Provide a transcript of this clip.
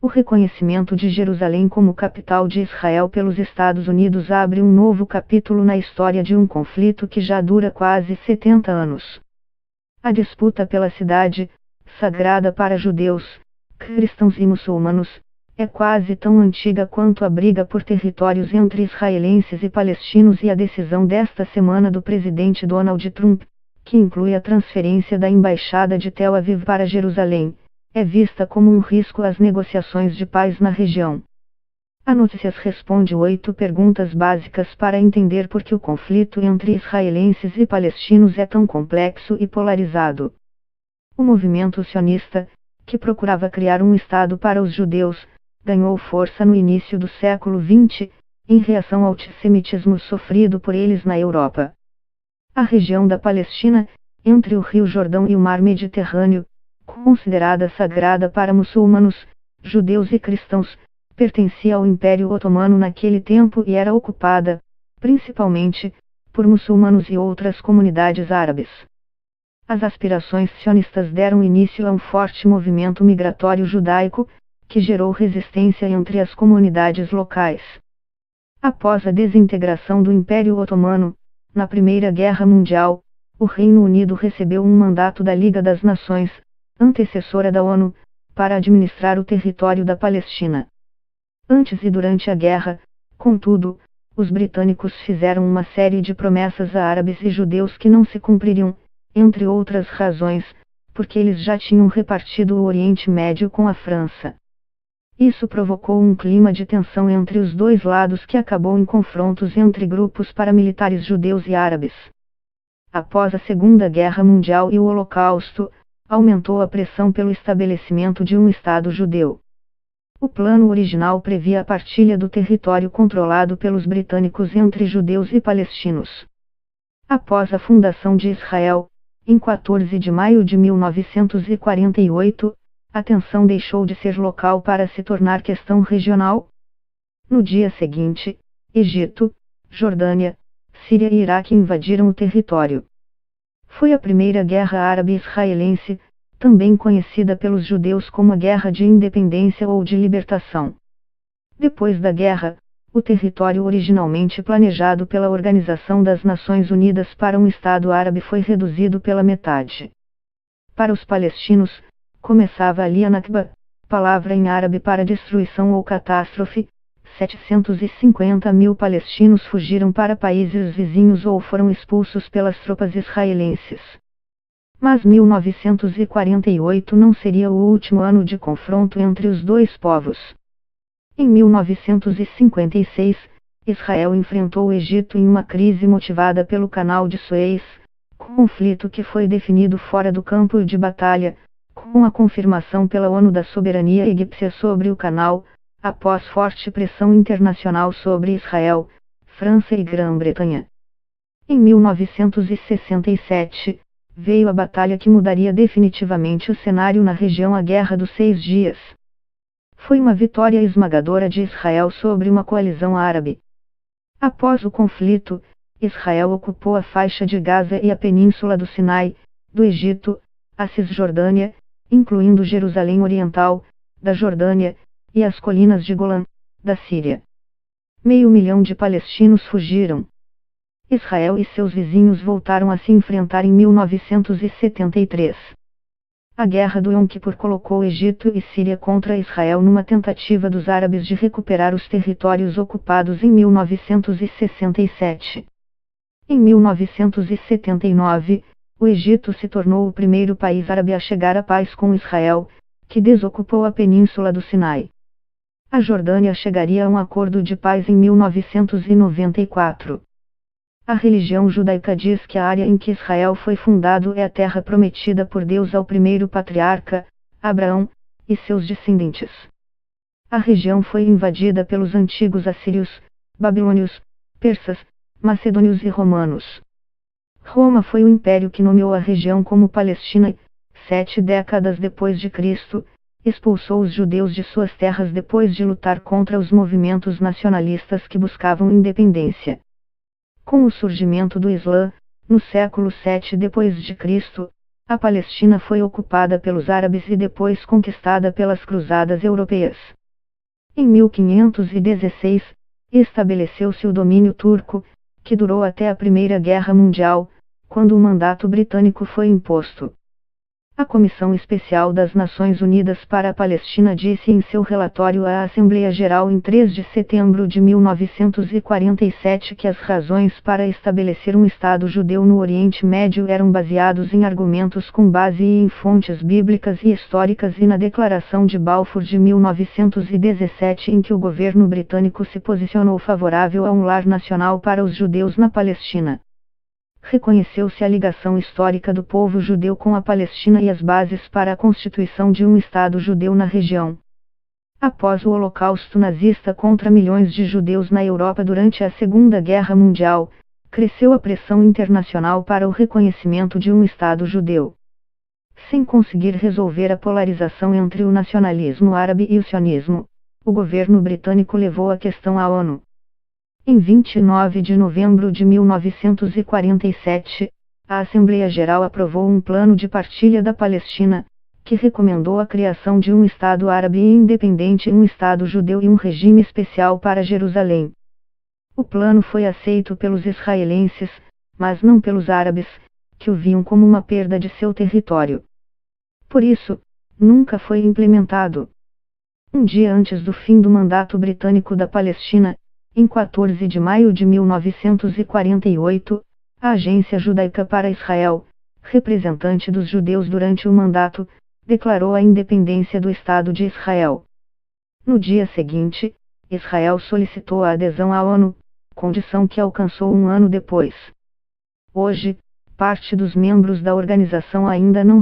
O reconhecimento de Jerusalém como capital de Israel pelos Estados Unidos abre um novo capítulo na história de um conflito que já dura quase 70 anos. A disputa pela cidade, sagrada para judeus, cristãos e muçulmanos, é quase tão antiga quanto a briga por territórios entre israelenses e palestinos e a decisão desta semana do presidente Donald Trump, que inclui a transferência da embaixada de Tel Aviv para Jerusalém, é vista como um risco às negociações de paz na região. A Notícias responde 8 perguntas básicas para entender por que o conflito entre israelenses e palestinos é tão complexo e polarizado. O movimento sionista, que procurava criar um Estado para os judeus, ganhou força no início do século XX, em reação ao antissemitismo sofrido por eles na Europa. A região da Palestina, entre o Rio Jordão e o Mar Mediterrâneo, considerada sagrada para muçulmanos, judeus e cristãos, pertencia ao Império Otomano naquele tempo e era ocupada, principalmente, por muçulmanos e outras comunidades árabes. As aspirações sionistas deram início a um forte movimento migratório judaico, que gerou resistência entre as comunidades locais. Após a desintegração do Império Otomano, na Primeira Guerra Mundial, o Reino Unido recebeu um mandato da Liga das Nações, antecessora da ONU, para administrar o território da Palestina. Antes e durante a guerra, contudo, os britânicos fizeram uma série de promessas a árabes e judeus que não se cumpririam, entre outras razões, porque eles já tinham repartido o Oriente Médio com a França. Isso provocou um clima de tensão entre os dois lados que acabou em confrontos entre grupos paramilitares judeus e árabes. Após a Segunda Guerra Mundial e o Holocausto, aumentou a pressão pelo estabelecimento de um Estado judeu. O plano original previa a partilha do território controlado pelos britânicos entre judeus e palestinos. Após a fundação de Israel, em 14 de maio de 1948, a tensão deixou de ser local para se tornar questão regional. No dia seguinte, Egito, Jordânia, Síria e Iraque invadiram o território. Foi a Primeira Guerra Árabe-Israelense, também conhecida pelos judeus como a Guerra de Independência ou de Libertação. Depois da guerra, o território originalmente planejado pela Organização das Nações Unidas para um Estado árabe foi reduzido pela metade. Para os palestinos, começava ali a Nakba, palavra em árabe para destruição ou catástrofe. 750 mil palestinos fugiram para países vizinhos ou foram expulsos pelas tropas israelenses. Mas 1948 não seria o último ano de confronto entre os dois povos. Em 1956, Israel enfrentou o Egito em uma crise motivada pelo Canal de Suez, conflito que foi definido fora do campo de batalha, com a confirmação pela ONU da soberania egípcia sobre o canal, após forte pressão internacional sobre Israel, França e Grã-Bretanha. Em 1967, veio a batalha que mudaria definitivamente o cenário na região, a Guerra dos 6 Dias. Foi uma vitória esmagadora de Israel sobre uma coalizão árabe. Após o conflito, Israel ocupou a faixa de Gaza e a península do Sinai, do Egito, a Cisjordânia, incluindo Jerusalém Oriental, da Jordânia, e as colinas de Golã, da Síria. 500 mil de palestinos fugiram. Israel e seus vizinhos voltaram a se enfrentar em 1973. A Guerra do Yom Kippur colocou Egito e Síria contra Israel numa tentativa dos árabes de recuperar os territórios ocupados em 1967. Em 1979, o Egito se tornou o primeiro país árabe a chegar à paz com Israel, que desocupou a península do Sinai. A Jordânia chegaria a um acordo de paz em 1994. A religião judaica diz que a área em que Israel foi fundado é a terra prometida por Deus ao primeiro patriarca, Abraão, e seus descendentes. A região foi invadida pelos antigos assírios, babilônios, persas, macedônios e romanos. Roma foi o império que nomeou a região como Palestina e, 7 décadas depois de Cristo, expulsou os judeus de suas terras depois de lutar contra os movimentos nacionalistas que buscavam independência. Com o surgimento do Islã, no século 7 depois de Cristo, A Palestina foi ocupada pelos árabes e depois conquistada pelas cruzadas europeias. Em 1516, estabeleceu-se o domínio turco, que durou até a Primeira Guerra Mundial, quando o mandato britânico foi imposto. A Comissão Especial das Nações Unidas para a Palestina disse em seu relatório à Assembleia Geral em 3 de setembro de 1947 que as razões para estabelecer um Estado judeu no Oriente Médio eram baseados em argumentos com base em fontes bíblicas e históricas e na Declaração de Balfour de 1917 em que o governo britânico se posicionou favorável a um lar nacional para os judeus na Palestina. Reconheceu-se a ligação histórica do povo judeu com a Palestina e as bases para a constituição de um Estado judeu na região. Após o Holocausto nazista contra milhões de judeus na Europa durante a Segunda Guerra Mundial, cresceu a pressão internacional para o reconhecimento de um Estado judeu. Sem conseguir resolver a polarização entre o nacionalismo árabe e o sionismo, o governo britânico levou a questão à ONU. Em 29 de novembro de 1947, a Assembleia Geral aprovou um plano de partilha da Palestina, que recomendou a criação de um Estado árabe independente, um Estado judeu e um regime especial para Jerusalém. O plano foi aceito pelos israelenses, mas não pelos árabes, que o viam como uma perda de seu território. Por isso, nunca foi implementado. Um dia antes do fim do mandato britânico da Palestina, em 14 de maio de 1948, a Agência Judaica para Israel, representante dos judeus durante o mandato, declarou a independência do Estado de Israel. No dia seguinte, Israel solicitou a adesão à ONU, condição que alcançou um ano depois. Hoje, parte dos membros da organização ainda não